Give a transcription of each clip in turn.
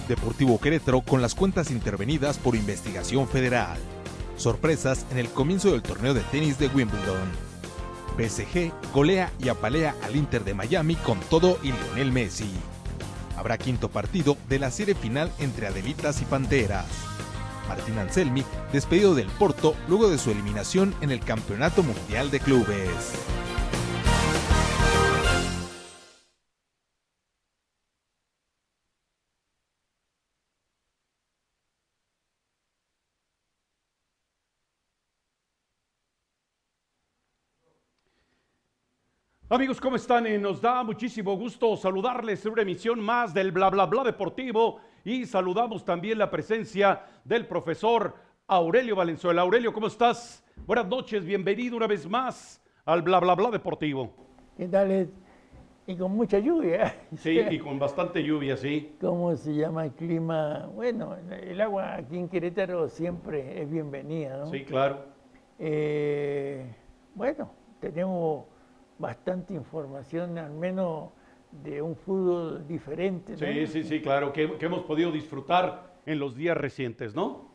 Deportivo Querétaro con las cuentas intervenidas por investigación federal. Sorpresas en el comienzo del torneo de tenis de Wimbledon. PSG golea y apalea al Inter de Miami con todo y Lionel Messi. Habrá quinto partido de la serie final entre Adelitas y Panteras. Martín Anselmi despedido del Porto luego de su eliminación en el Campeonato Mundial de Clubes. Amigos, ¿cómo están? Nos da muchísimo gusto saludarles en una emisión más del Bla Bla Bla Deportivo y saludamos también la presencia del profesor Aurelio Valenzuela. Aurelio, ¿cómo estás? Buenas noches, bienvenido una vez más al Bla Bla Bla Deportivo. ¿Qué tal? Y con mucha lluvia. Sí, y con bastante lluvia, sí. ¿Cómo se llama el clima? Bueno, el agua aquí en Querétaro siempre es bienvenida, ¿no? Sí, claro. Bueno, tenemos bastante información, al menos de un fútbol diferente, ¿no? Sí, claro, que hemos podido disfrutar en los días recientes, ¿no?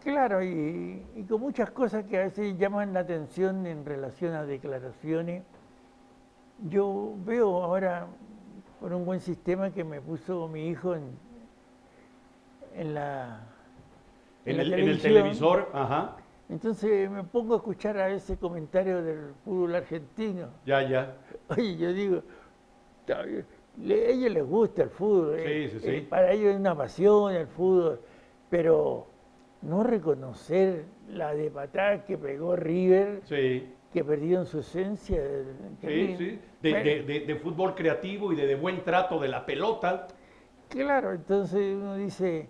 Claro, y con muchas cosas que a veces llaman la atención en relación a declaraciones. Yo veo ahora, por un buen sistema que me puso mi hijo en el televisor, ajá. Entonces me pongo a escuchar a ese comentario del fútbol argentino. Ya. Oye, yo digo, a ellos les gusta el fútbol. Sí. Para ellos es una pasión el fútbol, pero no reconocer la de patada que pegó River, que perdieron su esencia. De fútbol creativo y de buen trato de la pelota. Claro, entonces uno dice,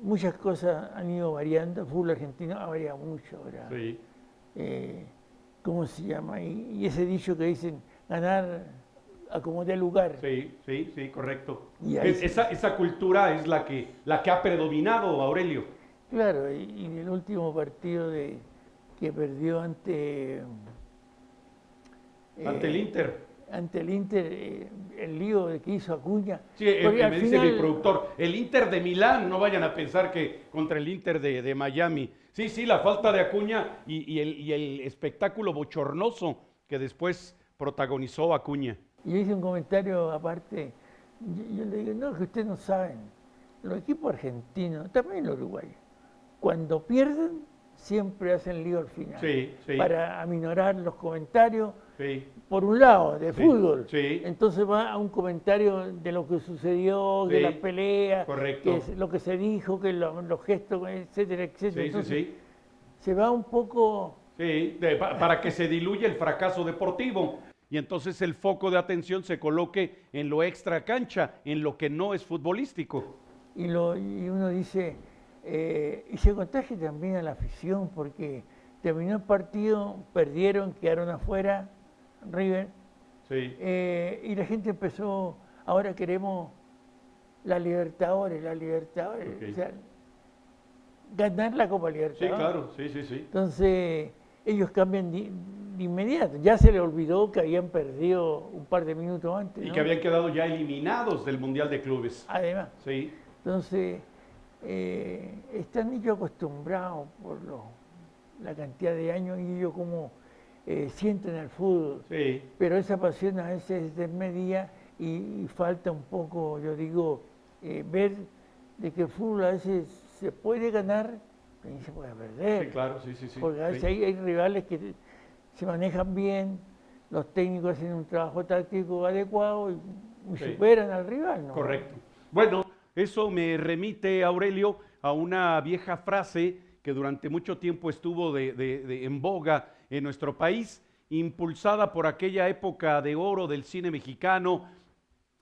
muchas cosas han ido variando, el fútbol argentino ha variado mucho ahora. Sí. ¿Cómo se llama? Y ese dicho que dicen, ganar a como dé lugar. Sí, correcto. Y esa cultura es la que ha predominado, Aurelio. Claro, y en el último partido que perdió ante el Inter. Ante el Inter, el lío que hizo Acuña. Sí, me dice mi productor, el Inter de Milán, no vayan a pensar que contra el Inter de Miami. Sí, la falta de Acuña y el espectáculo bochornoso que después protagonizó Acuña. Y hice un comentario aparte, yo le digo, no, que ustedes no saben, los equipos argentinos, también los uruguayos, cuando pierden, siempre hacen lío al final. Sí. Para aminorar los comentarios. Sí. Por un lado, de fútbol. Sí. Entonces va a un comentario de lo que sucedió, de las peleas, correcto. Que es lo que se dijo, que los gestos, etcétera. Entonces, Sí. se va un poco... Sí, para que se diluya el fracaso deportivo y entonces el foco de atención se coloque en lo extra cancha, en lo que no es futbolístico. Y uno dice, y se contagia también a la afición, porque terminó el partido, perdieron, quedaron afuera, River, y la gente empezó, ahora queremos la Libertadores, Okay. o sea, ganar la Copa Libertadores. Sí, claro, sí. Entonces, ellos cambian de inmediato, ya se les olvidó que habían perdido un par de minutos antes, Y ¿no? que habían quedado ya eliminados del Mundial de Clubes. Además. Sí. Entonces, están ellos acostumbrados por la cantidad de años y ellos como sienten el fútbol. Sí. Pero esa pasión a veces es desmedida y falta un poco, yo digo, ver de que el fútbol a veces se puede ganar y se puede perder. Sí, claro, sí. Porque a veces hay rivales que se manejan bien, los técnicos hacen un trabajo táctico adecuado y superan al rival, ¿no? Correcto. Bueno, eso me remite, Aurelio, a una vieja frase que durante mucho tiempo estuvo en boga en nuestro país, impulsada por aquella época de oro del cine mexicano,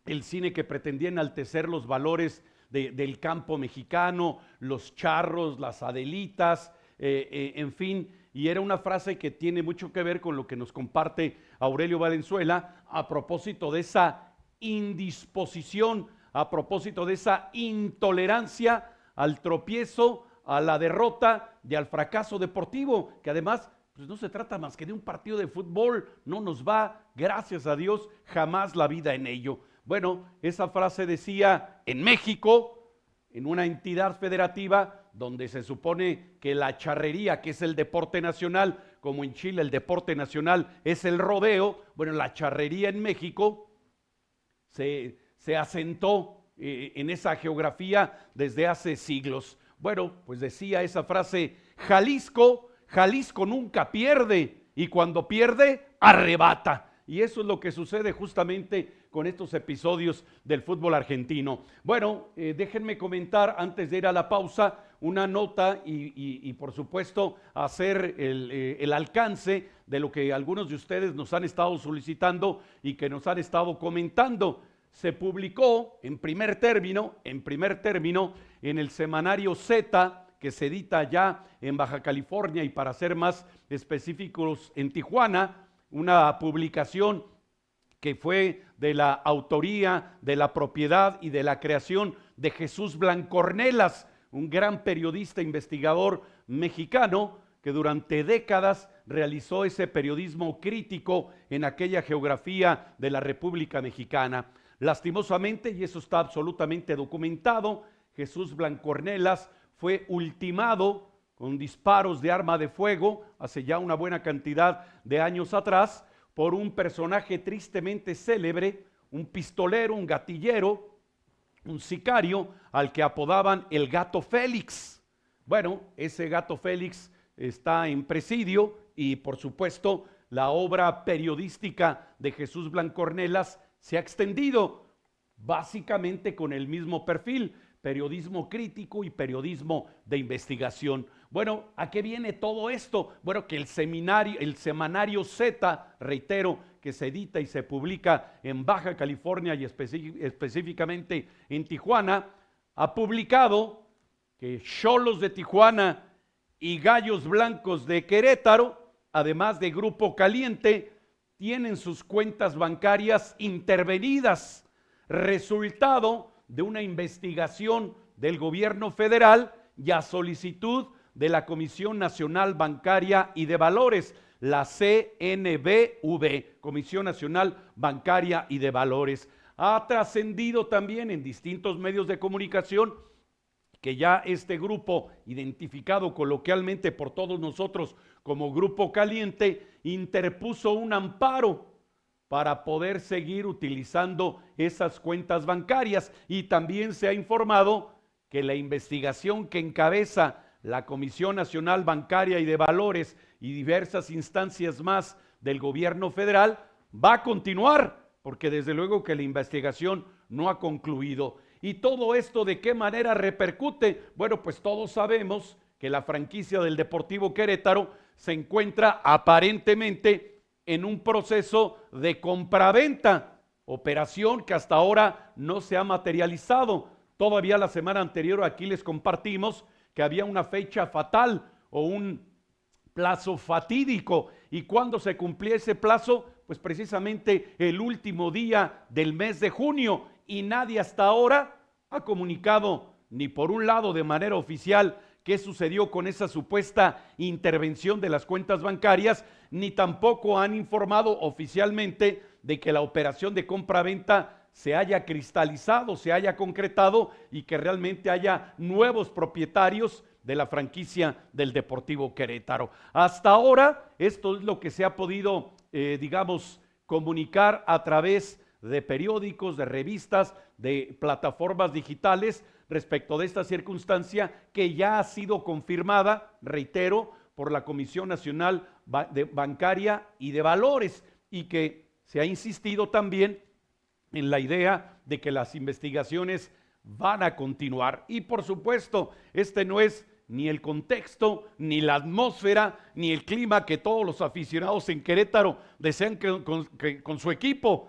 el cine que pretendía enaltecer los valores del campo mexicano, los charros, las adelitas, en fin, y era una frase que tiene mucho que ver con lo que nos comparte Aurelio Valenzuela a propósito de esa indisposición, a propósito de esa intolerancia al tropiezo, a la derrota y al fracaso deportivo, que además pues no se trata más que de un partido de fútbol, no nos va, gracias a Dios, jamás la vida en ello. Bueno, esa frase decía, en México en una entidad federativa donde se supone que la charrería, que es el deporte nacional, como en Chile el deporte nacional es el rodeo, bueno, la charrería en México se asentó en esa geografía desde hace siglos. Bueno, pues decía esa frase, Jalisco nunca pierde, y cuando pierde, arrebata. Y eso es lo que sucede justamente con estos episodios del fútbol argentino. Bueno, déjenme comentar antes de ir a la pausa una nota y por supuesto hacer el alcance de lo que algunos de ustedes nos han estado solicitando y que nos han estado comentando. Se publicó en primer término en el semanario Z, que se edita ya en Baja California y para ser más específicos en Tijuana, una publicación que fue de la autoría, de la propiedad y de la creación de Jesús Blancornelas, un gran periodista investigador mexicano que durante décadas realizó ese periodismo crítico en aquella geografía de la República Mexicana. Lastimosamente, y eso está absolutamente documentado, Jesús Blancornelas fue ultimado con disparos de arma de fuego hace ya una buena cantidad de años atrás por un personaje tristemente célebre, un pistolero, un gatillero, un sicario al que apodaban el Gato Félix. Bueno, ese Gato Félix está en presidio y por supuesto la obra periodística de Jesús Blancornelas se ha extendido básicamente con el mismo perfil, periodismo crítico y periodismo de investigación. Bueno, ¿a qué viene todo esto? Bueno, que el semanario Z, reitero, que se edita y se publica en Baja California y específicamente en Tijuana, ha publicado que Xolos de Tijuana y Gallos Blancos de Querétaro, además de Grupo Caliente, tienen sus cuentas bancarias intervenidas, resultado de una investigación del gobierno federal y a solicitud de la Comisión Nacional Bancaria y de Valores, la CNBV, Comisión Nacional Bancaria y de Valores. Ha trascendido también en distintos medios de comunicación que ya este grupo, identificado coloquialmente por todos nosotros como Grupo Caliente, interpuso un amparo para poder seguir utilizando esas cuentas bancarias, y también se ha informado que la investigación que encabeza la Comisión Nacional Bancaria y de Valores y diversas instancias más del gobierno federal va a continuar, porque desde luego que la investigación no ha concluido. ¿Y todo esto de qué manera repercute? Bueno, pues todos sabemos que la franquicia del Deportivo Querétaro se encuentra aparentemente en un proceso de compraventa, operación que hasta ahora no se ha materializado. Todavía la semana anterior aquí les compartimos que había una fecha fatal o un plazo fatídico. ¿Y cuándo se cumplía ese plazo? Pues precisamente el último día del mes de junio, y nadie hasta ahora ha comunicado ni por un lado de manera oficial qué sucedió con esa supuesta intervención de las cuentas bancarias, ni tampoco han informado oficialmente de que la operación de compra-venta se haya cristalizado, se haya concretado y que realmente haya nuevos propietarios de la franquicia del Deportivo Querétaro. Hasta ahora, esto es lo que se ha podido, comunicar a través de periódicos, de revistas, de plataformas digitales respecto de esta circunstancia que ya ha sido confirmada, reitero, por la Comisión Nacional Bancaria y de Valores, y que se ha insistido también en la idea de que las investigaciones van a continuar. Y por supuesto, este no es ni el contexto, ni la atmósfera, ni el clima que todos los aficionados en Querétaro desean con su equipo.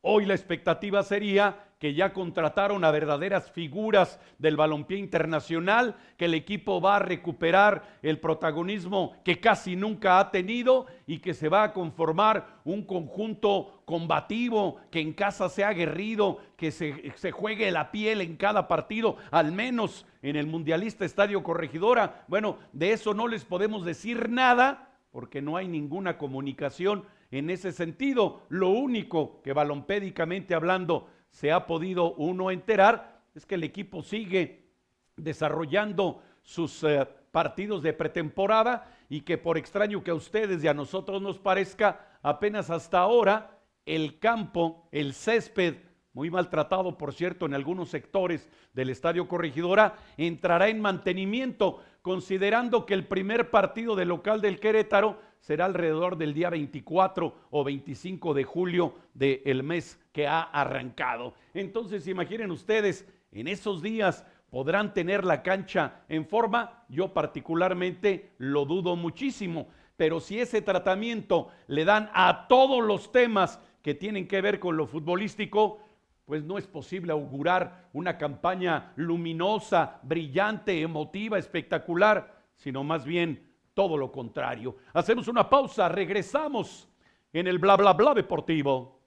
Hoy la expectativa sería que ya contrataron a verdaderas figuras del balompié internacional, que el equipo va a recuperar el protagonismo que casi nunca ha tenido y que se va a conformar un conjunto combativo, que en casa sea aguerrido, que se juegue la piel en cada partido, al menos en el mundialista Estadio Corregidora. Bueno, de eso no les podemos decir nada porque no hay ninguna comunicación en ese sentido. Lo único que balompédicamente hablando se ha podido uno enterar es que el equipo sigue desarrollando sus partidos de pretemporada y que por extraño que a ustedes y a nosotros nos parezca, apenas hasta ahora el campo, el césped, muy maltratado por cierto en algunos sectores del Estadio Corregidora, entrará en mantenimiento, considerando que el primer partido de local del Querétaro será alrededor del día 24 o 25 de julio del mes que ha arrancado. Entonces imaginen ustedes, en esos días podrán tener la cancha en forma. Yo particularmente lo dudo muchísimo, pero si ese tratamiento le dan a todos los temas que tienen que ver con lo futbolístico, pues no es posible augurar una campaña luminosa, brillante, emotiva, espectacular, sino más bien todo lo contrario. Hacemos una pausa, regresamos en el bla bla bla deportivo.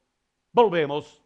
Volvemos.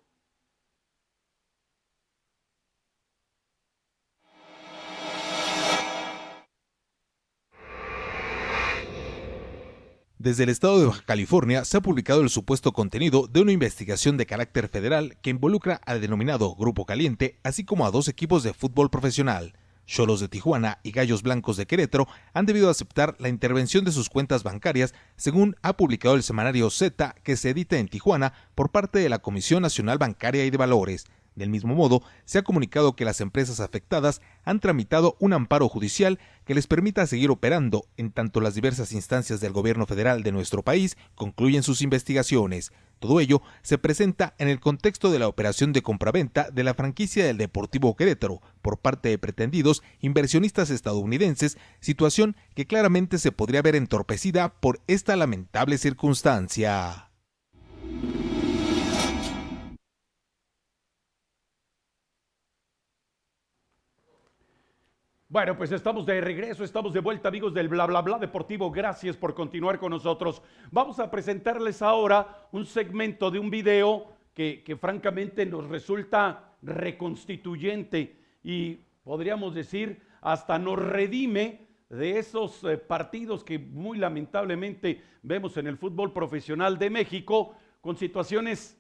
Desde el estado de Baja California se ha publicado el supuesto contenido de una investigación de carácter federal que involucra al denominado Grupo Caliente, así como a 2 equipos de fútbol profesional. Xolos de Tijuana y Gallos Blancos de Querétaro han debido aceptar la intervención de sus cuentas bancarias, según ha publicado el semanario Z, que se edita en Tijuana por parte de la Comisión Nacional Bancaria y de Valores. Del mismo modo, se ha comunicado que las empresas afectadas han tramitado un amparo judicial que les permita seguir operando, en tanto las diversas instancias del gobierno federal de nuestro país concluyen sus investigaciones. Todo ello se presenta en el contexto de la operación de compraventa de la franquicia del Deportivo Querétaro por parte de pretendidos inversionistas estadounidenses, situación que claramente se podría ver entorpecida por esta lamentable circunstancia. Bueno, pues estamos de regreso, estamos de vuelta, amigos del Bla Bla Bla Deportivo. Gracias por continuar con nosotros. Vamos a presentarles ahora un segmento de un video que francamente nos resulta reconstituyente y podríamos decir hasta nos redime de esos partidos que muy lamentablemente vemos en el fútbol profesional de México, con situaciones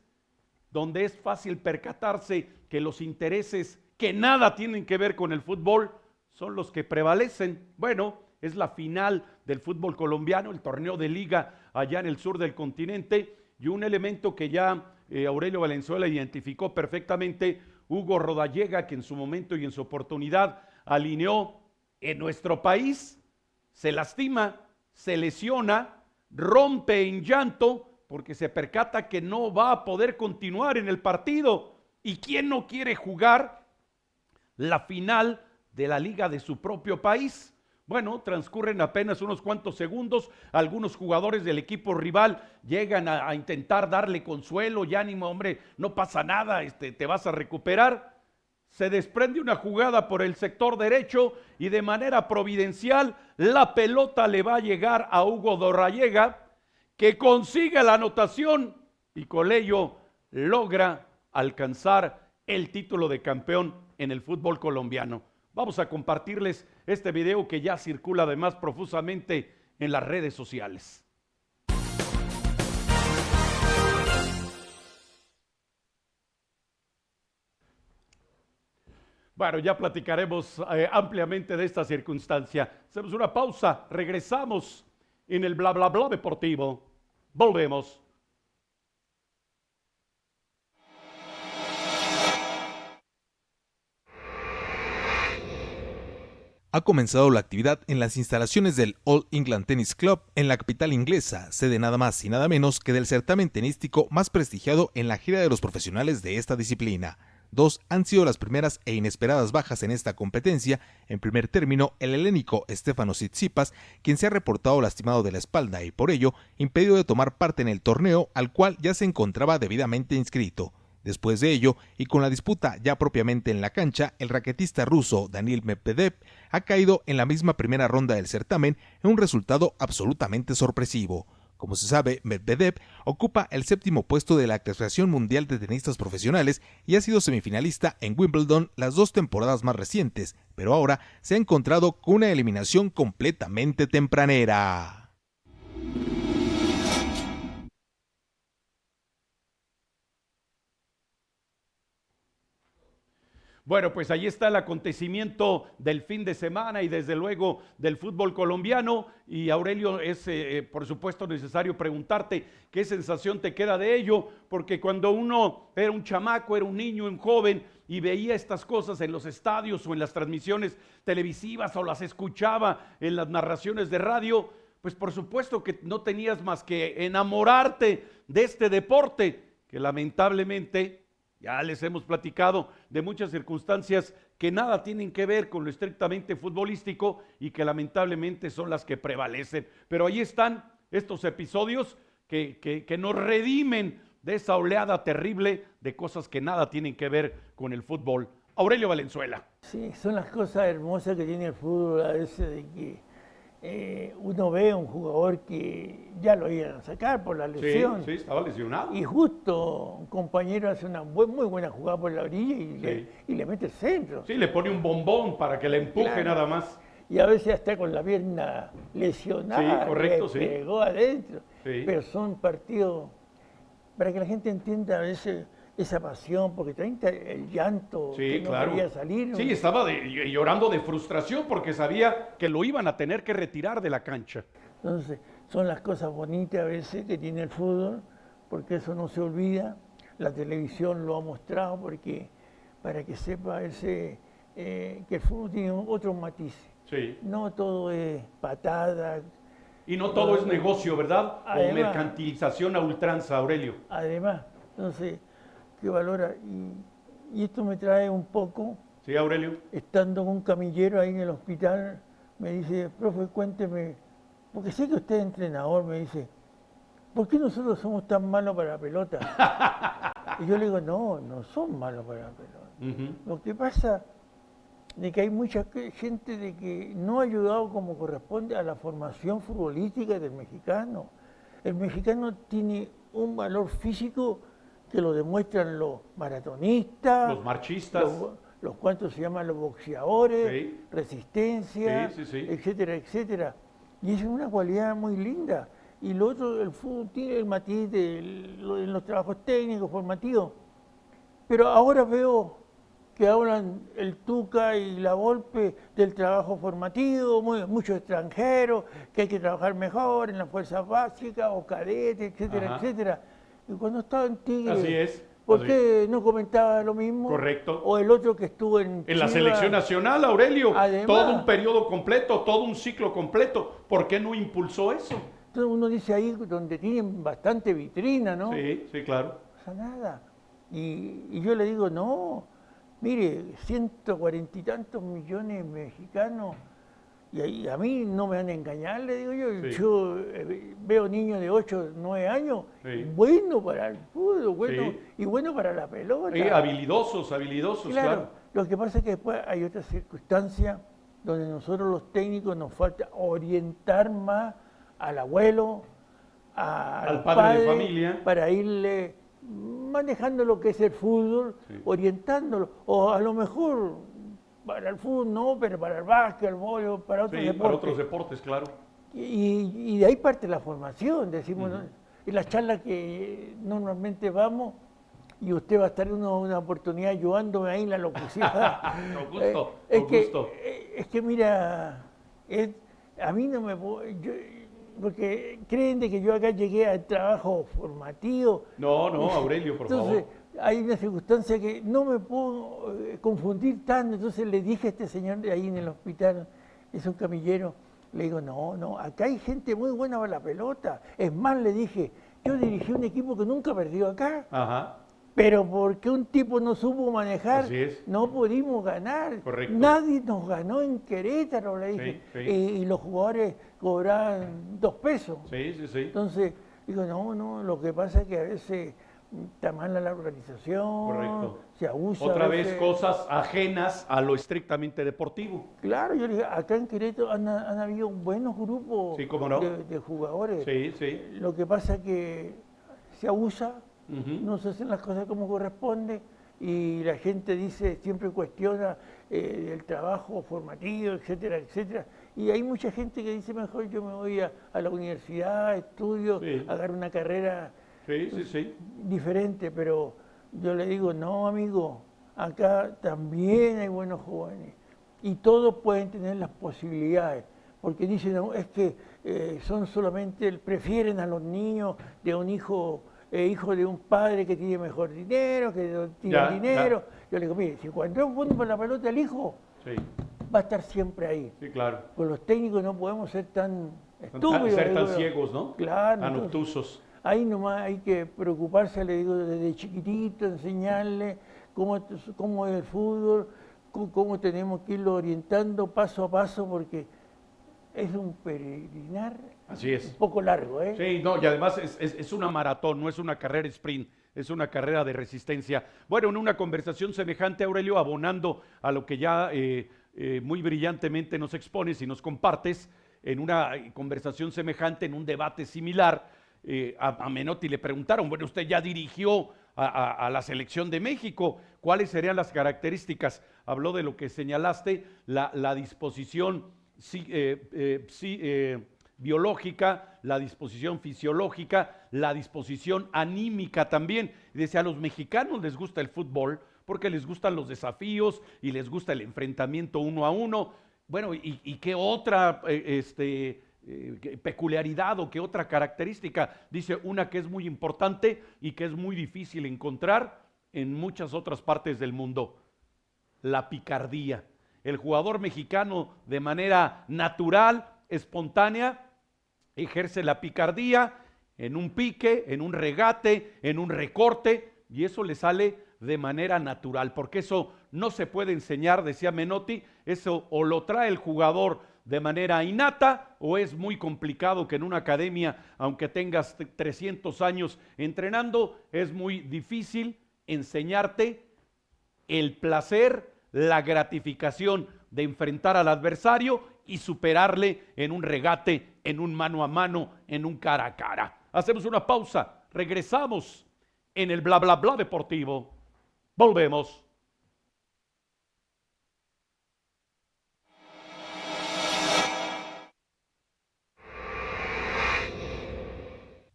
donde es fácil percatarse que los intereses que nada tienen que ver con el fútbol son los que prevalecen. Bueno, es la final del fútbol colombiano, el torneo de liga allá en el sur del continente, y un elemento que ya Aurelio Valenzuela identificó perfectamente, Hugo Rodallega, que en su momento y en su oportunidad alineó en nuestro país, se lastima, se lesiona, rompe en llanto, porque se percata que no va a poder continuar en el partido. ¿Y quién no quiere jugar la final de la liga de su propio país? Bueno, transcurren apenas unos cuantos segundos, algunos jugadores del equipo rival llegan a intentar darle consuelo y ánimo, hombre, no pasa nada, te vas a recuperar. Se desprende una jugada por el sector derecho y de manera providencial la pelota le va a llegar a Hugo Rodallega, que consigue la anotación y con ello logra alcanzar el título de campeón en el fútbol colombiano. Vamos a compartirles este video que ya circula además profusamente en las redes sociales. Bueno, ya platicaremos ampliamente de esta circunstancia. Hacemos una pausa, regresamos en el Bla Bla Bla Deportivo. Volvemos. Ha comenzado la actividad en las instalaciones del All England Tennis Club en la capital inglesa, sede nada más y nada menos que del certamen tenístico más prestigiado en la gira de los profesionales de esta disciplina. 2 han sido las primeras e inesperadas bajas en esta competencia. En primer término, el helénico Stefanos Tsitsipas, quien se ha reportado lastimado de la espalda y por ello impedido de tomar parte en el torneo al cual ya se encontraba debidamente inscrito. Después de ello, y con la disputa ya propiamente en la cancha, el raquetista ruso Daniil Medvedev ha caído en la misma primera ronda del certamen en un resultado absolutamente sorpresivo. Como se sabe, Medvedev ocupa el 7º puesto de la clasificación mundial de tenistas profesionales y ha sido semifinalista en Wimbledon las 2 temporadas más recientes, pero ahora se ha encontrado con una eliminación completamente tempranera. Bueno, pues ahí está el acontecimiento del fin de semana y desde luego del fútbol colombiano. Y Aurelio, es por supuesto necesario preguntarte qué sensación te queda de ello, porque cuando uno era un chamaco, era un niño, un joven y veía estas cosas en los estadios o en las transmisiones televisivas o las escuchaba en las narraciones de radio, pues por supuesto que no tenías más que enamorarte de este deporte que lamentablemente... Ya les hemos platicado de muchas circunstancias que nada tienen que ver con lo estrictamente futbolístico y que lamentablemente son las que prevalecen. Pero ahí están estos episodios que nos redimen de esa oleada terrible de cosas que nada tienen que ver con el fútbol. Aurelio Valenzuela. Sí, son las cosas hermosas que tiene el fútbol a veces, de que uno ve a un jugador que ya lo iban a sacar por la lesión. Sí, estaba lesionado. Y justo un compañero hace una muy buena jugada por la orilla y le mete el centro. Sí, le pone un bombón para que le empuje, claro, nada más. Y a veces hasta con la pierna lesionada, sí, correcto, le pegó adentro. Sí. Pero son partidos, para que la gente entienda a veces esa pasión, porque también el llanto, sí, que no claro, quería salir. Sí, estaba llorando de frustración porque sabía que lo iban a tener que retirar de la cancha. Entonces, son las cosas bonitas a veces que tiene el fútbol, porque eso no se olvida. La televisión lo ha mostrado, porque para que sepa que el fútbol tiene otros matices. Sí. No todo es patada. Y no todo es negocio, ¿verdad? Además, o mercantilización a ultranza, Aurelio. Además, entonces, que valora. Y esto me trae un poco. Sí, Aurelio. Estando con un camillero ahí en el hospital, me dice, profe, cuénteme, porque sé que usted es entrenador, me dice, ¿por qué nosotros somos tan malos para la pelota? Y yo le digo, no son malos para la pelota. Lo que pasa es que hay mucha gente de que no ha ayudado como corresponde a la formación futbolística del mexicano. El mexicano tiene un valor físico que lo demuestran los maratonistas, los marchistas, los cuantos se llaman los boxeadores, sí, resistencia, sí. etcétera, etcétera. Y es una cualidad muy linda. Y lo otro, el fútbol tiene el matiz en los trabajos técnicos, formativos. Pero ahora veo que hablan el Tuca y la Volpe del trabajo formativo, muchos extranjeros, que hay que trabajar mejor en las fuerzas básicas o cadetes, etcétera, etcétera. Y cuando estaba en Tigre, así es. ¿Por qué no comentaba lo mismo? Correcto. O el otro que estuvo en la selección nacional, Aurelio, además, todo un periodo completo, todo un ciclo completo. ¿Por qué no impulsó eso? Entonces uno dice ahí donde tienen bastante vitrina, ¿no? Sí, claro. No pasa nada. Y yo le digo, no, mire, 140 y tantos millones mexicanos, y a mí no me van a engañar, le digo yo. Sí. Yo veo niños de 8, 9 años, sí, bueno para el fútbol, bueno, sí, y bueno para la pelota. Habilidosos, claro. Lo que pasa es que después hay otras circunstancias donde nosotros los técnicos nos falta orientar más al abuelo, al padre de familia, para irle manejando lo que es el fútbol, sí, orientándolo, o a lo mejor para el fútbol no, pero para el básquet, el voleibol, para otros deportes. Para otros deportes, claro. Y de ahí parte la formación, decimos, ¿no? Y las charlas que normalmente vamos, y usted va a estar en una oportunidad ayudándome ahí en la locución. Con gusto, con gusto. Es que mira, a mí no me puedo... porque creen de que yo acá llegué al trabajo formativo. No, Aurelio, por favor. Hay una circunstancia que no me puedo confundir tanto, entonces le dije a este señor de ahí en el hospital, es un camillero, le digo, no, acá hay gente muy buena para la pelota. Es más, le dije, yo dirigí un equipo que nunca perdió acá. Ajá. Pero porque un tipo no supo manejar, no pudimos ganar. Correcto. Nadie nos ganó en Querétaro, le dije. Sí. Y los jugadores cobraban 2 pesos. Sí. Entonces, digo, no, lo que pasa es que a veces está mala la organización. Correcto. Se abusa. Otra vez cosas ajenas a lo estrictamente deportivo. Claro, yo le dije, acá en Querétaro han habido buenos grupos, sí, ¿cómo no?, de jugadores. Sí. Lo que pasa es que se abusa. No se hacen las cosas como corresponde y la gente siempre cuestiona el trabajo formativo, etcétera, etcétera. Y hay mucha gente que dice, mejor yo me voy a la universidad, estudio, agarro una carrera diferente, pero yo le digo, no, amigo, acá también hay buenos jóvenes y todos pueden tener las posibilidades, porque dicen, no, es que son solamente, prefieren a los niños de un hijo de un padre que tiene mejor dinero, que no tiene dinero. Yo le digo, mire, si cuando es bueno para la pelota el hijo, va a estar siempre ahí. Sí, claro. Pues los técnicos no podemos ser tan estúpidos. Ser tan ciegos, ¿no? Claro. Tan obtusos. Ahí nomás hay que preocuparse, le digo, desde chiquitito, enseñarle cómo es el fútbol, cómo tenemos que irlo orientando paso a paso, porque es un peregrinar. Así es. Un poco largo, ¿eh? Sí, no, y además es una maratón, no es una carrera sprint, es una carrera de resistencia. Bueno, en una conversación semejante, Aurelio, abonando a lo que ya muy brillantemente nos expones y nos compartes, en una conversación semejante, en un debate similar, a Menotti le preguntaron, bueno, usted ya dirigió a la selección de México, ¿cuáles serían las características? Habló de lo que señalaste, la disposición biológica, la disposición fisiológica, la disposición anímica también. Y decía, a los mexicanos les gusta el fútbol porque les gustan los desafíos y les gusta el enfrentamiento uno a uno. Bueno, ¿y qué otra peculiaridad o qué otra característica? Dice, una que es muy importante y que es muy difícil encontrar en muchas otras partes del mundo: la picardía. El jugador mexicano, de manera natural, espontánea, ejerce la picardía en un pique, en un regate, en un recorte, y eso le sale de manera natural, porque eso no se puede enseñar, decía Menotti. Eso o lo trae el jugador de manera innata, o es muy complicado que en una academia, aunque tengas 300 años entrenando, es muy difícil enseñarte el placer, la gratificación de enfrentar al adversario y superarle en un regate, en un mano a mano, en un cara a cara. Hacemos una pausa, regresamos en el bla bla bla deportivo. Volvemos.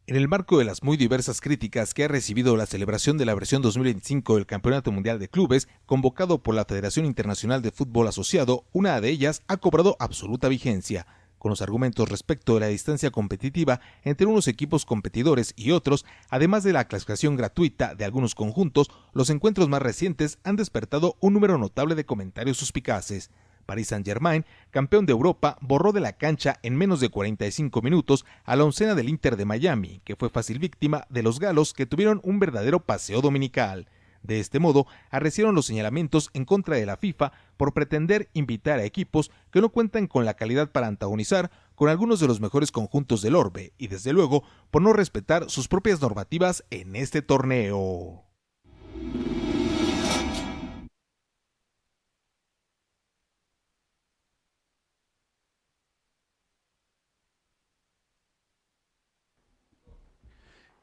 En el marco de las muy diversas críticas que ha recibido la celebración de la versión 2025 del Campeonato Mundial de Clubes, convocado por la Federación Internacional de Fútbol Asociado, una de ellas ha cobrado absoluta vigencia, con los argumentos respecto de la distancia competitiva entre unos equipos competidores y otros, además de la clasificación gratuita de algunos conjuntos. Los encuentros más recientes han despertado un número notable de comentarios suspicaces. Paris Saint-Germain, campeón de Europa, borró de la cancha en menos de 45 minutos a la oncena del Inter de Miami, que fue fácil víctima de los galos, que tuvieron un verdadero paseo dominical. De este modo, arrecieron los señalamientos en contra de la FIFA por pretender invitar a equipos que no cuentan con la calidad para antagonizar con algunos de los mejores conjuntos del orbe, y desde luego por no respetar sus propias normativas en este torneo.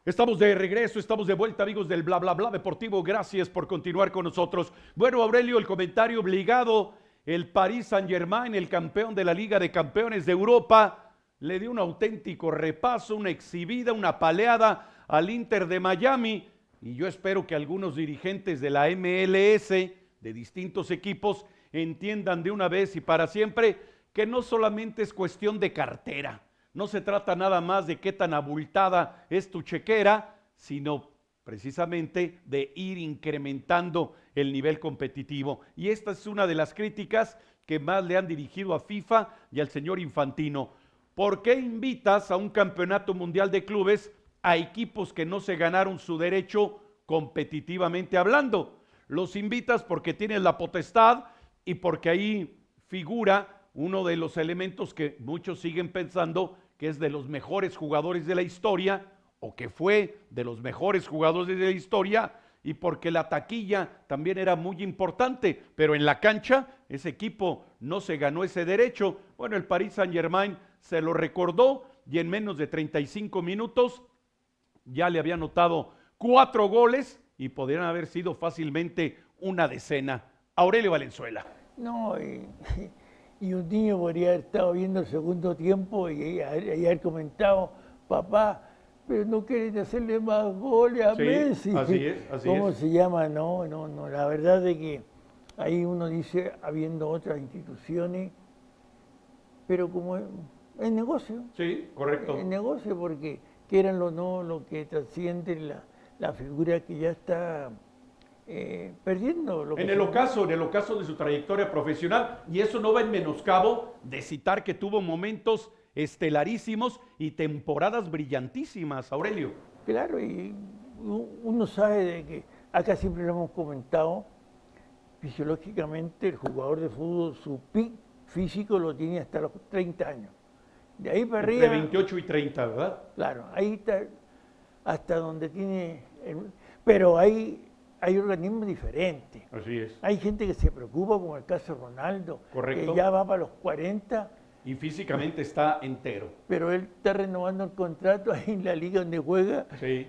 Estamos de regreso, estamos de vuelta, amigos del bla bla bla deportivo. Gracias por continuar con nosotros. Bueno, Aurelio, el comentario obligado: el Paris Saint-Germain, el campeón de la Liga de Campeones de Europa, le dio un auténtico repaso, una exhibida, una paleada al Inter de Miami, y yo espero que algunos dirigentes de la MLS, de distintos equipos, entiendan de una vez y para siempre que no solamente es cuestión de cartera. No se trata nada más de qué tan abultada es tu chequera, sino precisamente de ir incrementando el nivel competitivo. Y esta es una de las críticas que más le han dirigido a FIFA y al señor Infantino. ¿Por qué invitas a un campeonato mundial de clubes a equipos que no se ganaron su derecho competitivamente hablando? Los invitas porque tienes la potestad y porque ahí figura uno de los elementos que muchos siguen pensando que es de los mejores jugadores de la historia, o que fue de los mejores jugadores de la historia, y porque la taquilla también era muy importante, pero en la cancha ese equipo no se ganó ese derecho. Bueno, el Paris Saint-Germain se lo recordó y en menos de 35 minutos ya le había anotado 4 goles y podrían haber sido fácilmente una decena. Aurelio Valenzuela. No, y un niño podría haber estado viendo el segundo tiempo y haber comentado: papá, pero no quieren hacerle más goles a Sí, Messi. así es, así ¿Cómo es. se llama? No, la verdad es que ahí uno dice, habiendo otras instituciones, pero como es negocio. Sí, correcto. Es negocio porque, quieranlo o no, lo que trasciende la figura que ya está perdiendo. En el ocaso de su trayectoria profesional, y eso no va en menoscabo de citar que tuvo momentos estelarísimos y temporadas brillantísimas, Aurelio. Claro, y uno sabe de que, acá siempre lo hemos comentado, fisiológicamente el jugador de fútbol, su pic físico lo tiene hasta los 30 años. De ahí para Entre arriba... 28 y 30, ¿verdad? Claro, ahí está hasta donde tiene... pero hay organismos diferentes. Así es. Hay gente que se preocupa, como el caso de Ronaldo, Correcto. que ya va para los 40, Y físicamente está entero. pero él está renovando el contrato ahí en la liga donde juega, Sí.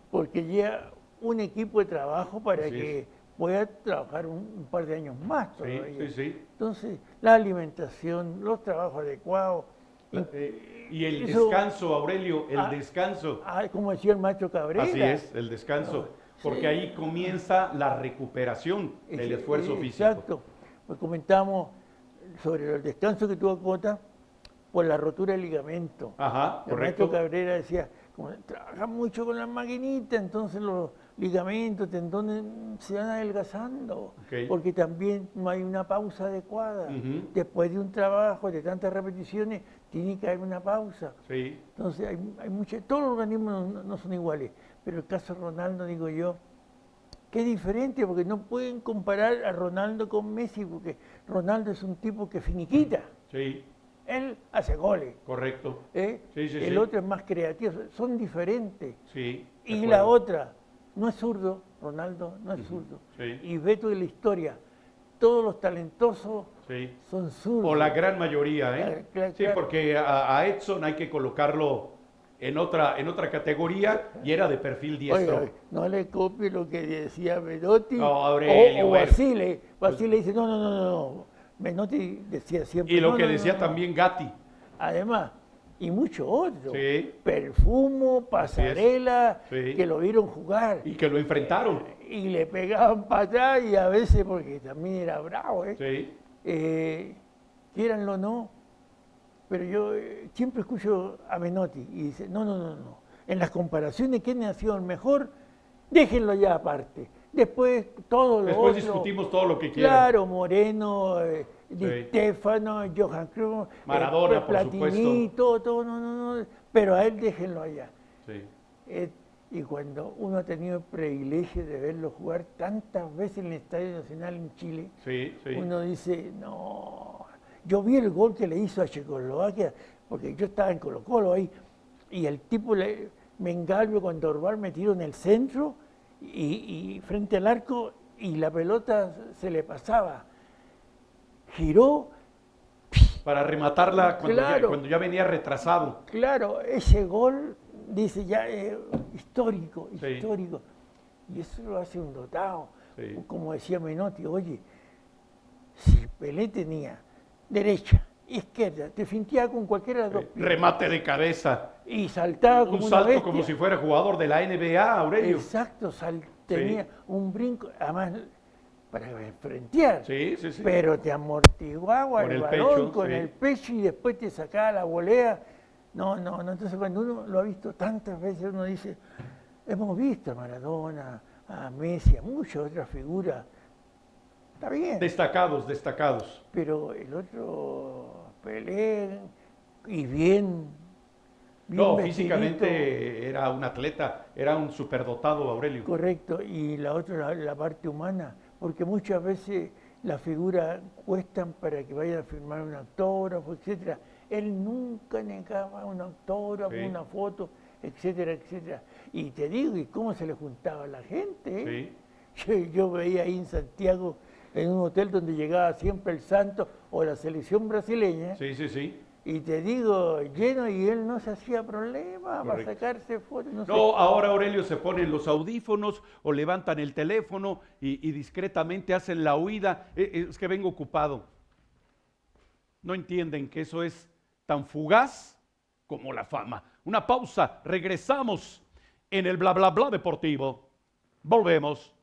porque lleva un equipo de trabajo para Así que es. pueda trabajar un par de años más Sí, todavía. sí, sí. Entonces, la alimentación, los trabajos adecuados. Y el Eso- descanso, Aurelio, el descanso. Como decía el macho Cabrera. Así es, el descanso. Porque sí. ahí comienza la recuperación del esfuerzo físico. Exacto. Pues comentamos sobre el descanso que tuvo Cota por la rotura del ligamento. Ajá, El correcto. maestro Cabrera decía, como trabaja mucho con las maquinitas, entonces los ligamentos, tendones se van adelgazando, Ok. porque también no hay una pausa adecuada. Ujú. Después de un trabajo de tantas repeticiones, tiene que haber una pausa. Sí, Entonces hay todos los organismos no son iguales, pero el caso de Ronaldo, digo yo, que es diferente, porque no pueden comparar a Ronaldo con Messi, porque Ronaldo es un tipo que finiquita. sí, Él hace goles. correcto. ¿eh? Sí, sí, El sí. otro es más creativo, son diferentes. Sí. de Y acuerdo. la otra, no es zurdo, Ronaldo no es zurdo. Sí. Y ve tú en la historia, todos los talentosos Sí. son zurdos. O la gran mayoría, ¿eh? Claro, Sí, claro. porque a Edson hay que colocarlo en otra categoría y era de perfil diestro. Oye, no le copie lo que decía Menotti No, Aurelio, o bueno. Basile. Basile dice, no. Menotti decía siempre. Y lo "No, que no, decía no". también Gatti. Además, y mucho otro. Sí. Perfumo, pasarela, Sí. que lo vieron jugar. Y que lo enfrentaron. Y le pegaban para atrás y a veces, porque también era bravo, Sí. Quieranlo o no, pero yo siempre escucho a Menotti y dice, no. En las comparaciones, ¿quién ha sido el mejor? Déjenlo ya aparte. Después todo lo Después otro. discutimos todo lo que quieran. Claro, Moreno, Di Sí. Stefano, Johan Cruyff, Maradona, por Platini, supuesto. todo, no. Pero a él déjenlo allá. Sí. Y cuando uno ha tenido el privilegio de verlo jugar tantas veces en el Estadio Nacional en Chile, Sí, sí. uno dice, no. Yo vi el gol que le hizo a Checoslovaquia, porque yo estaba en Colo-Colo ahí, y el tipo me engalvio cuando Orval me tiró en el centro y frente al arco y la pelota se le pasaba. Giró, Para rematarla Claro. cuando ya venía retrasado. claro, ese gol, dice ya, histórico. Sí. Y eso lo hace un dotado. Sí. Como decía Menotti, oye, si Pelé tenía derecha, izquierda, te finteaba con cualquiera de las dos piernas Remate de cabeza. y saltaba como Un una salto bestia. como si fuera jugador de la NBA, Aurelio. Exacto, tenía un brinco, además para frentear. Sí, sí, sí. Pero te amortiguaba Con el el balón pecho, con sí. el pecho y después te sacaba la volea. No. Entonces cuando uno lo ha visto tantas veces, uno dice, hemos visto a Maradona, a Messi, a muchas otras figuras. Está bien. Destacados. Pero el otro, Pelé, y bien No, vestidito. físicamente era un atleta, era un superdotado, Aurelio. Correcto, y la otra, la parte humana, porque muchas veces las figuras cuestan para que vayan a firmar un autógrafo, etcétera. Él nunca negaba un autógrafo, Sí. una foto, etcétera. Y te digo, ¿y cómo se le juntaba a la gente? Sí. Yo veía ahí en Santiago, en un hotel donde llegaba siempre el Santos o la selección brasileña, Sí. y te digo, lleno, y él no se hacía problema para Correcto. sacarse fotos. No sé. No, ahora Aurelio se ponen los audífonos o levantan el teléfono y discretamente hacen la huida. Es que vengo ocupado. No entienden que eso es tan fugaz como la fama. Una pausa, regresamos en el bla bla bla deportivo. Volvemos.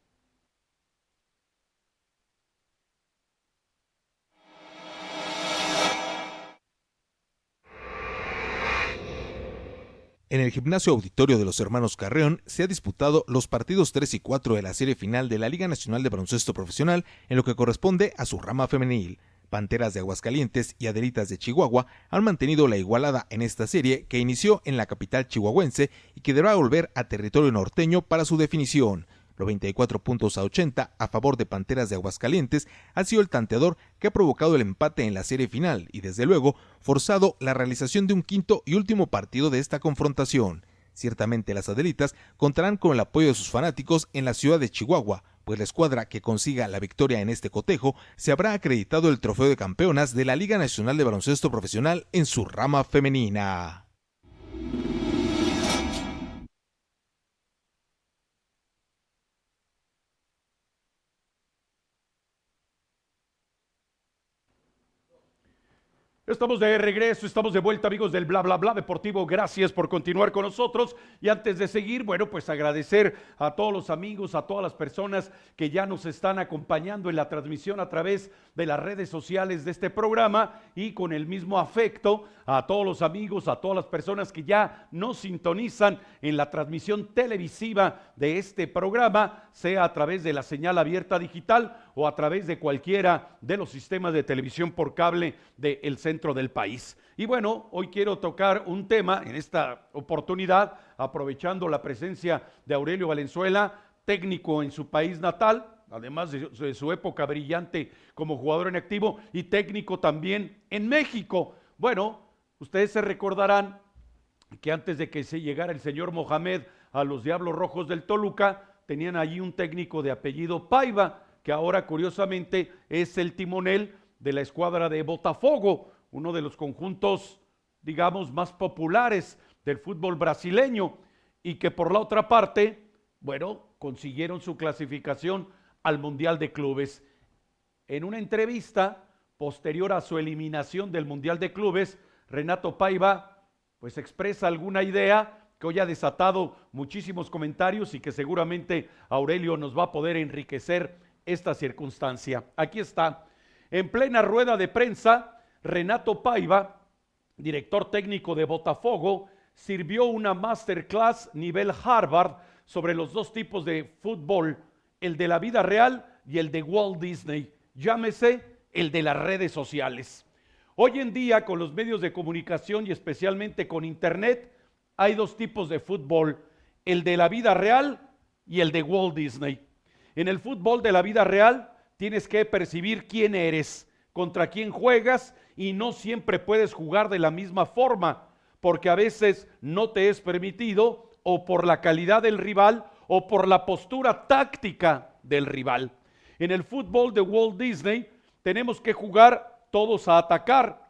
En el gimnasio auditorio de los hermanos Carreón se ha disputado los partidos 3 y 4 de la serie final de la Liga Nacional de Baloncesto Profesional en lo que corresponde a su rama femenil. Panteras de Aguascalientes y Adelitas de Chihuahua han mantenido la igualada en esta serie que inició en la capital chihuahuense y que deberá volver a territorio norteño para su definición. 94 puntos a 80 a favor de Panteras de Aguascalientes ha sido el tanteador que ha provocado el empate en la serie final y desde luego forzado la realización de un quinto y último partido de esta confrontación. Ciertamente las Adelitas contarán con el apoyo de sus fanáticos en la ciudad de Chihuahua, pues la escuadra que consiga la victoria en este cotejo se habrá acreditado el trofeo de campeonas de la Liga Nacional de Baloncesto Profesional en su rama femenina. Estamos de regreso, estamos de vuelta, amigos del Bla Bla Bla Deportivo. Gracias por continuar con nosotros. Y antes de seguir, bueno, pues agradecer a todos los amigos, a todas las personas que ya nos están acompañando en la transmisión a través de las redes sociales de este programa y con el mismo afecto a todos los amigos, a todas las personas que ya nos sintonizan en la transmisión televisiva de este programa, sea a través de la señal abierta digital o a través de cualquiera de los sistemas de televisión por cable del centro del país. Y bueno, hoy quiero tocar un tema en esta oportunidad, aprovechando la presencia de Aurelio Valenzuela, técnico en su país natal, además de su época brillante como jugador en activo y técnico también en México. Bueno, ustedes se recordarán que antes de que se llegara el señor Mohamed a los Diablos Rojos del Toluca, tenían allí un técnico de apellido Paiva, que ahora curiosamente es el timonel de la escuadra de Botafogo, uno de los conjuntos, digamos, más populares del fútbol brasileño, y que por la otra parte, bueno, consiguieron su clasificación al Mundial de Clubes. En una entrevista posterior a su eliminación del Mundial de Clubes, Renato Paiva pues expresa alguna idea que hoy ha desatado muchísimos comentarios y que seguramente Aurelio nos va a poder enriquecer esta circunstancia. Aquí está. En plena rueda de prensa, Renato Paiva, director técnico de Botafogo, sirvió una masterclass nivel Harvard sobre los dos tipos de fútbol, el de la vida real y el de Walt Disney, llámese el de las redes sociales. Hoy en día, con los medios de comunicación y especialmente con internet, hay dos tipos de fútbol, el de la vida real y el de Walt Disney. En el fútbol de la vida real tienes que percibir quién eres, contra quién juegas y no siempre puedes jugar de la misma forma, porque a veces no te es permitido o por la calidad del rival o por la postura táctica del rival. En el fútbol de Walt Disney tenemos que jugar todos a atacar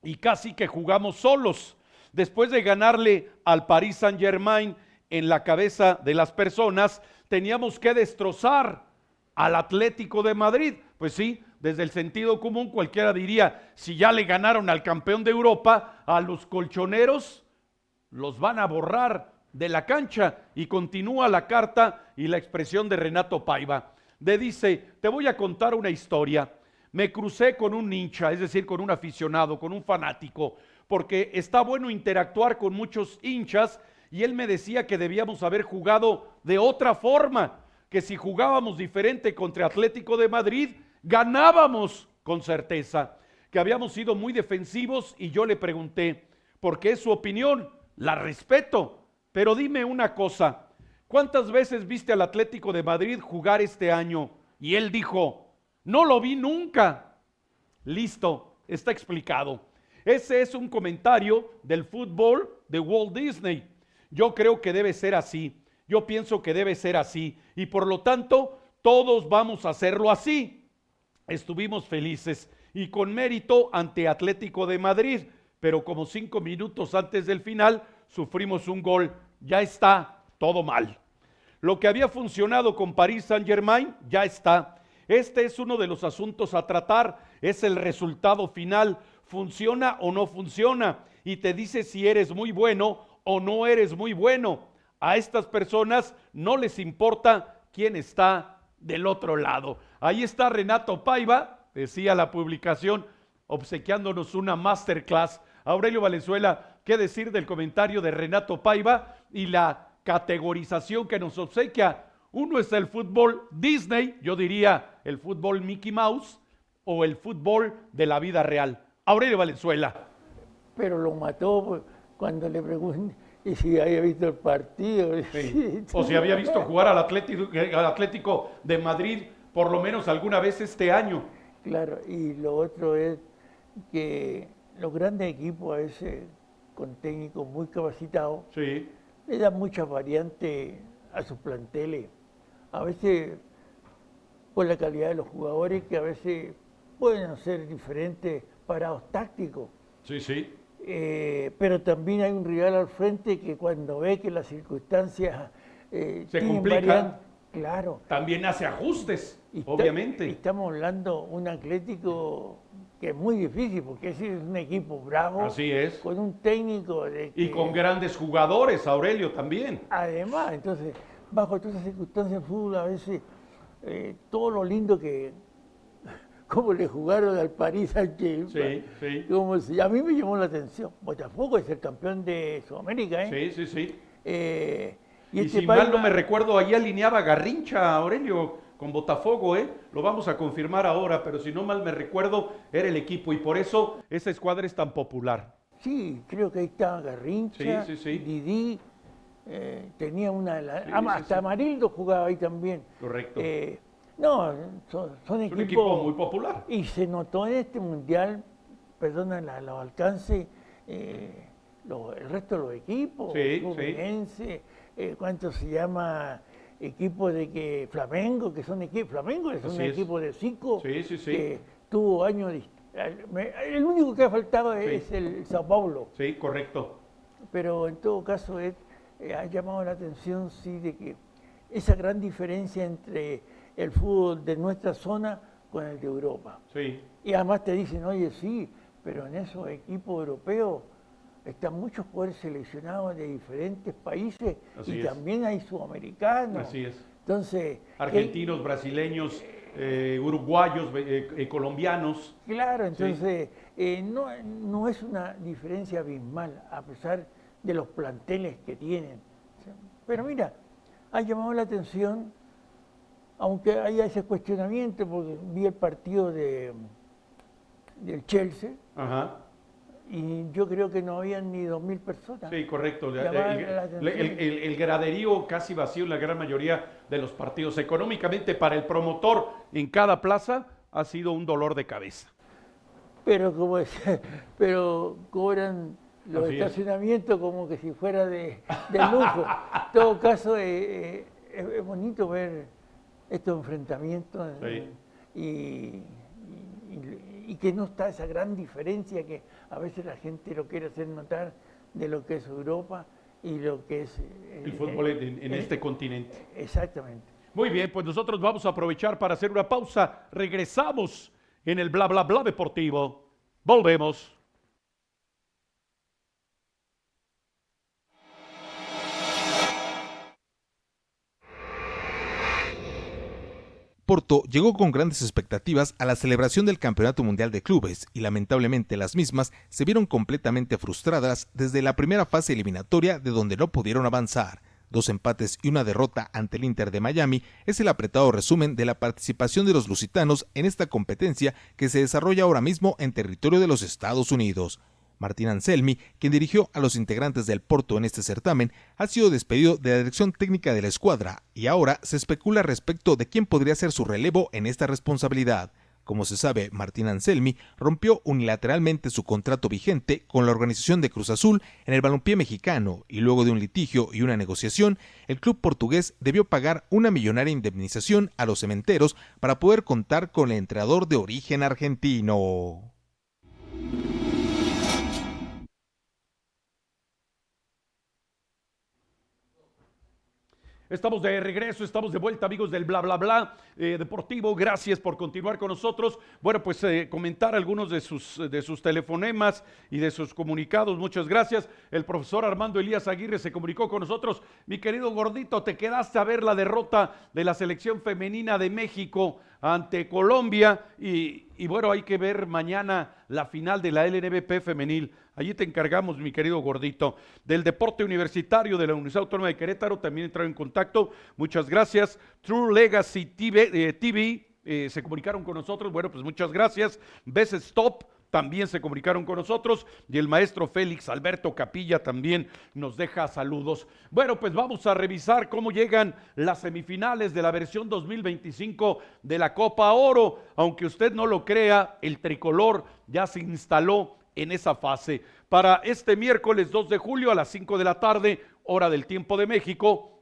y casi que jugamos solos. Después de ganarle al Paris Saint-Germain en la cabeza de las personas, teníamos que destrozar al Atlético de Madrid. Pues sí, desde el sentido común cualquiera diría, si ya le ganaron al campeón de Europa, a los colchoneros los van a borrar de la cancha. Y continúa la carta y la expresión de Renato Paiva. Dice, te voy a contar una historia. Me crucé con un hincha, es decir, con un aficionado, con un fanático, porque está bueno interactuar con muchos hinchas, y él me decía que debíamos haber jugado de otra forma, que si jugábamos diferente contra Atlético de Madrid, ganábamos con certeza, que habíamos sido muy defensivos, y yo le pregunté, ¿por qué es su opinión? La respeto, pero dime una cosa, ¿cuántas veces viste al Atlético de Madrid jugar este año? Y él dijo, no lo vi nunca. Listo, está explicado. Ese es un comentario del fútbol de Walt Disney. Yo creo que debe ser así. Yo pienso que debe ser así. Y por lo tanto, todos vamos a hacerlo así. Estuvimos felices y con mérito ante Atlético de Madrid, pero como 5 minutos antes del final, sufrimos un gol. Ya está todo mal. Lo que había funcionado con Paris Saint-Germain, ya está. Este es uno de los asuntos a tratar, es el resultado final, funciona o no funciona, y te dice si eres muy bueno o no eres muy bueno. A estas personas no les importa quién está del otro lado. Ahí está Renato Paiva, decía la publicación, obsequiándonos una masterclass. Aurelio Valenzuela, ¿qué decir del comentario de Renato Paiva y la categorización que nos obsequia? Uno es el fútbol Disney, yo diría el fútbol Mickey Mouse, o el fútbol de la vida real. Aurelio Valenzuela. Pero lo mató cuando le pregunté si había visto el partido. Sí. O si había visto jugar al Atlético de Madrid por lo menos alguna vez este año. Claro, y lo otro es que los grandes equipos a veces con técnicos muy capacitados Sí. le dan muchas variantes a sus planteles. A veces por la calidad de los jugadores que a veces pueden ser diferentes parados tácticos. Sí, sí. Pero también hay un rival al frente que cuando ve que las circunstancias se complican, claro. También hace ajustes, obviamente. Estamos hablando de un Atlético que es muy difícil porque es un equipo bravo. Así es. Con un técnico y con grandes jugadores, Aurelio, también. Además, entonces, bajo todas esas circunstancias, el fútbol a veces, todo lo lindo que, como le jugaron al París Saint-Germain. Sí, sí. A mí me llamó la atención. Botafogo es el campeón de Sudamérica, ¿eh? Sí. Y si mal no me recuerdo, ahí alineaba Garrincha, Aurelio, con Botafogo, ¿eh? Lo vamos a confirmar ahora, pero si no mal me recuerdo, era el equipo y por eso esa escuadra es tan popular. Sí, creo que ahí estaba Garrincha, Didi, tenía una de las... hasta Amarildo jugaba ahí también. Correcto. No, son equipos... un equipo muy popular. Y se notó en este mundial, perdona los alcances, el resto de los equipos, Fluminense, ¿cuánto se llama? Equipos de que Flamengo, que son equipos, Flamengo es un equipo de 5 que tuvo años el único que ha faltado es el Sao Paulo. Sí, correcto. Pero en todo caso ha llamado la atención, sí, de que esa gran diferencia entre el fútbol de nuestra zona con el de Europa. Sí. Y además te dicen, oye, sí, pero en esos equipos europeos están muchos jugadores seleccionados de diferentes países. Así también hay sudamericanos. Así es. Entonces, argentinos, brasileños, uruguayos, colombianos. Claro, entonces no es una diferencia abismal, a pesar de los planteles que tienen. Pero mira, ha llamado la atención, aunque haya ese cuestionamiento, porque vi el partido del Chelsea. Ajá. Y yo creo que no habían ni 2.000 personas. Sí, correcto. El graderío casi vacío en la gran mayoría de los partidos. Económicamente, para el promotor en cada plaza ha sido un dolor de cabeza. Pero cobran los estacionamientos como que si fuera de lujo. En todo caso, es bonito ver estos enfrentamientos y que no está esa gran diferencia que a veces la gente lo quiere hacer notar de lo que es Europa y lo que es el fútbol en este continente. Exactamente. Muy bien, pues nosotros vamos a aprovechar para hacer una pausa. Regresamos en el Bla Bla Bla Deportivo. Volvemos. Porto llegó con grandes expectativas a la celebración del Campeonato Mundial de Clubes y lamentablemente las mismas se vieron completamente frustradas desde la primera fase eliminatoria de donde no pudieron avanzar. 2 empates y una derrota ante el Inter de Miami es el apretado resumen de la participación de los lusitanos en esta competencia que se desarrolla ahora mismo en territorio de los Estados Unidos. Martín Anselmi, quien dirigió a los integrantes del Porto en este certamen, ha sido despedido de la dirección técnica de la escuadra y ahora se especula respecto de quién podría ser su relevo en esta responsabilidad. Como se sabe, Martín Anselmi rompió unilateralmente su contrato vigente con la organización de Cruz Azul en el balompié mexicano y luego de un litigio y una negociación, el club portugués debió pagar una millonaria indemnización a los cementeros para poder contar con el entrenador de origen argentino. Estamos de regreso, estamos de vuelta, amigos del bla bla bla deportivo. Gracias por continuar con nosotros. Bueno, pues comentar algunos de sus telefonemas y de sus comunicados. Muchas gracias. El profesor Armando Elías Aguirre se comunicó con nosotros. Mi querido gordito, te quedaste a ver la derrota de la selección femenina de México ante Colombia y bueno, hay que ver mañana la final de la LNBP femenil. Allí te encargamos, mi querido gordito. Del deporte universitario de la Universidad Autónoma de Querétaro también entraron en contacto. Muchas gracias. True Legacy TV se comunicaron con nosotros. Bueno, pues muchas gracias. Best Stop también se comunicaron con nosotros y el maestro Félix Alberto Capilla también nos deja saludos. Bueno, pues vamos a revisar cómo llegan las semifinales de la versión 2025 de la Copa Oro. Aunque usted no lo crea, el tricolor ya se instaló en esa fase. Para este miércoles 2 de julio a las 5 de la tarde, hora del tiempo de México,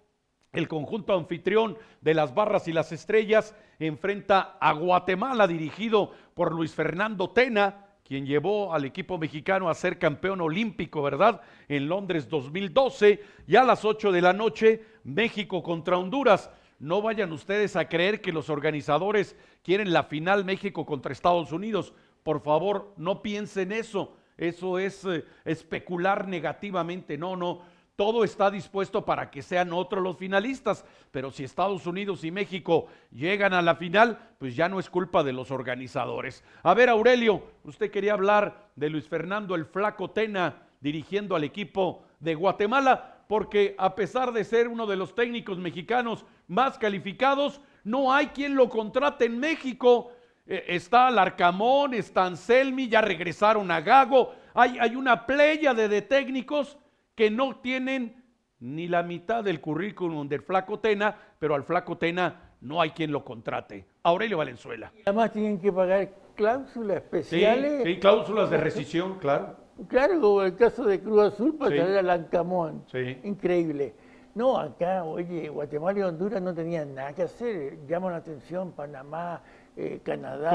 el conjunto anfitrión de las Barras y las Estrellas enfrenta a Guatemala, dirigido por Luis Fernando Tena, quien llevó al equipo mexicano a ser campeón olímpico, ¿verdad?, en Londres 2012, y a las 8 de la noche, México contra Honduras. No vayan ustedes a creer que los organizadores quieren la final México contra Estados Unidos. Por favor, no piensen eso. Eso es especular negativamente. No. Todo está dispuesto para que sean otros los finalistas, pero si Estados Unidos y México llegan a la final, pues ya no es culpa de los organizadores. A ver, Aurelio, usted quería hablar de Luis Fernando el Flaco Tena dirigiendo al equipo de Guatemala, porque a pesar de ser uno de los técnicos mexicanos más calificados, no hay quien lo contrate en México. Está Larcamón, está Anselmi, ya regresaron a Gago, hay una pléyade de técnicos que no tienen ni la mitad del currículum del Flaco Tena, pero al Flaco Tena no hay quien lo contrate. Aurelio Valenzuela. Y además tienen que pagar cláusulas especiales. Sí, cláusulas de rescisión, claro. Claro, como el caso de Cruz Azul para traer a Larcamón. Sí. Increíble. No, acá, oye, Guatemala y Honduras no tenían nada que hacer. Llaman la atención Panamá, Canadá.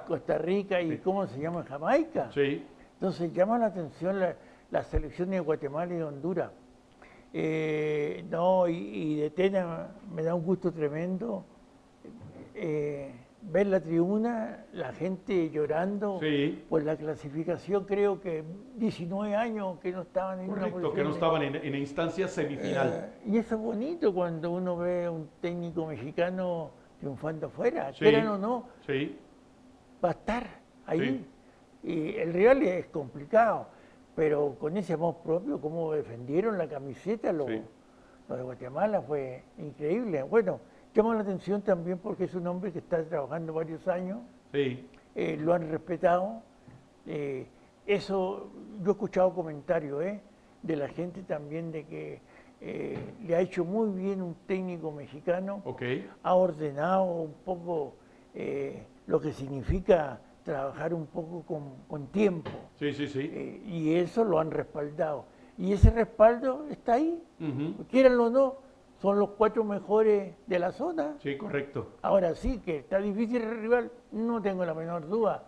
Costa Rica y ¿cómo se llama? Jamaica. Sí. Entonces llaman la atención las selecciones de Guatemala y de Honduras. Y de Tena me da un gusto tremendo ver la tribuna, la gente llorando por la clasificación. Creo que 19 años que no estaban en una posición. Que no estaban en instancia semifinal. Y eso es bonito cuando uno ve a un técnico mexicano triunfando afuera, quieran o no, va a estar ahí. Y el rival es complicado, pero con ese amor propio, como defendieron la camiseta, lo de Guatemala fue increíble. Bueno, llama la atención también porque es un hombre que está trabajando varios años, lo han respetado. Eso, yo he escuchado comentarios de la gente también de que le ha hecho muy bien un técnico mexicano, ha ordenado un poco lo que significa trabajar un poco con tiempo. Y eso lo han respaldado. Y ese respaldo está ahí. Quieranlo o no, son los 4 mejores de la zona. Sí, correcto. Ahora sí, que está difícil el rival, no tengo la menor duda.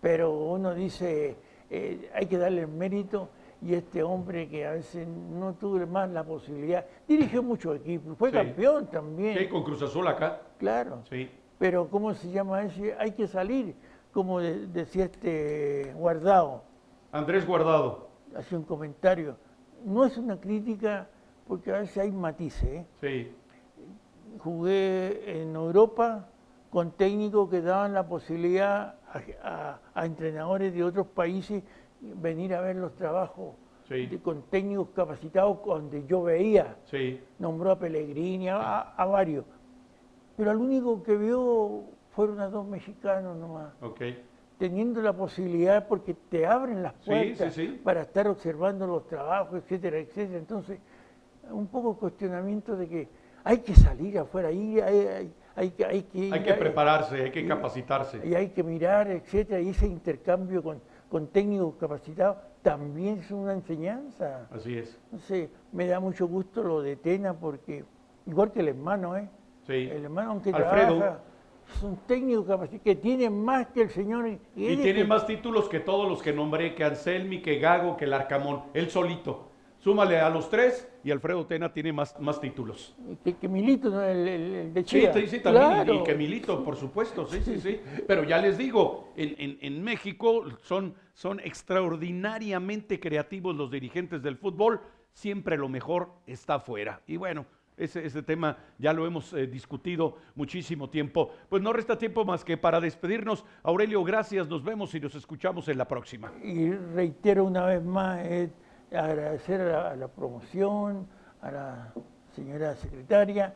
Pero uno dice, hay que darle el mérito. Y este hombre que a veces no tuvo más la posibilidad, dirigió muchos equipos, fue campeón también. Sí, con Cruz Azul acá. Claro. Sí. Pero ¿cómo se llama ese? Hay que salir. Como decía Guardado. Andrés Guardado. Hace un comentario. No es una crítica porque a veces hay matices. Jugué en Europa con técnicos que daban la posibilidad a entrenadores de otros países venir a ver los trabajos con técnicos capacitados donde yo veía. Nombró a Pellegrini, a varios. Pero al único que vio fueron a 2 mexicanos nomás. Teniendo la posibilidad, porque te abren las puertas para estar observando los trabajos, etcétera, etcétera. Entonces, un poco de cuestionamiento de que hay que salir afuera, hay que prepararse, hay que capacitarse. Y hay que mirar, etcétera, y ese intercambio con técnicos capacitados también es una enseñanza. Así es. Entonces, me da mucho gusto lo de Tena, porque igual que el hermano, el hermano, aunque Alfredo trabaja, es un técnico capacitado que tiene más que el señor. Y tiene más títulos que todos los que nombré, que Anselmi, que Gago, que Larcamón, él solito. Súmale a los 3 y Alfredo Tena tiene más títulos. Que Milito, ¿no? El de Sí, Chivas. sí, también, Claro. y que Milito, por supuesto, sí. Pero ya les digo, en México son extraordinariamente creativos los dirigentes del fútbol, siempre lo mejor está afuera. Y bueno, ese tema ya lo hemos discutido muchísimo tiempo. Pues no resta tiempo más que para despedirnos. Aurelio, gracias, nos vemos y nos escuchamos en la próxima. Y reitero una vez más, agradecer a la promoción, a la señora secretaria,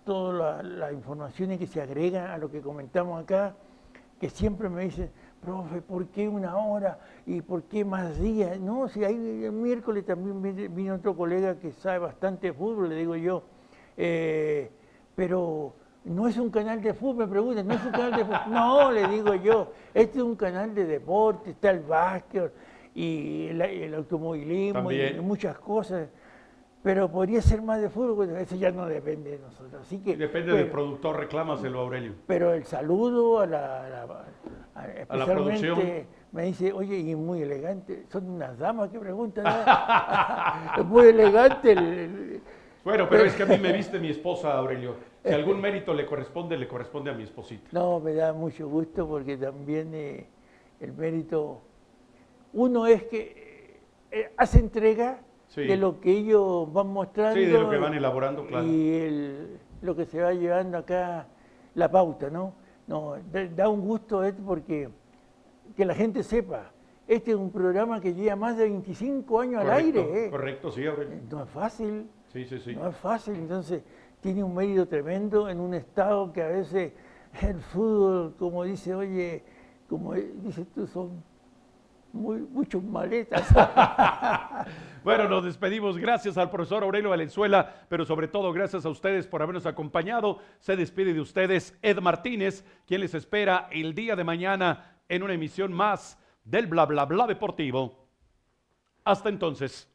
todas las informaciones que se agregan a lo que comentamos acá, que siempre me dicen, profe, ¿por qué 1 hora? ¿Y por qué más días? No, si hay el miércoles también vino otro colega que sabe bastante de fútbol, le digo yo, pero no es un canal de fútbol, me preguntan, ¿no es un canal de fútbol? No, le digo yo, este es un canal de deporte, está el básquet y el automovilismo también. Y muchas cosas. Pero podría ser más de fútbol, eso ya no depende de nosotros. Así que, depende del productor, reclámaselo, Aurelio. Pero el saludo a la producción. Me dice, oye, y muy elegante, son unas damas que preguntan. Es muy elegante. Bueno, pero es que a mí me viste mi esposa, Aurelio. Si algún mérito le corresponde a mi esposita. No, me da mucho gusto porque también el mérito, uno es que hace entrega. Sí. De lo que ellos van mostrando. Sí, de lo que van elaborando, claro. Y lo que se va llevando acá, la pauta, ¿no? No, da un gusto porque que la gente sepa, este es un programa que lleva más de 25 años al aire. Correcto, sí, Aurelio. No es fácil. Sí. No es fácil, entonces tiene un mérito tremendo en un estado que a veces el fútbol, como dice, oye, como dices tú, son muchos maletas. Bueno, nos despedimos. Gracias al profesor Aurelio Valenzuela, pero sobre todo gracias a ustedes por habernos acompañado. Se despide de ustedes Ed Martínez, quien les espera el día de mañana en una emisión más del Bla Bla Bla Deportivo. Hasta entonces.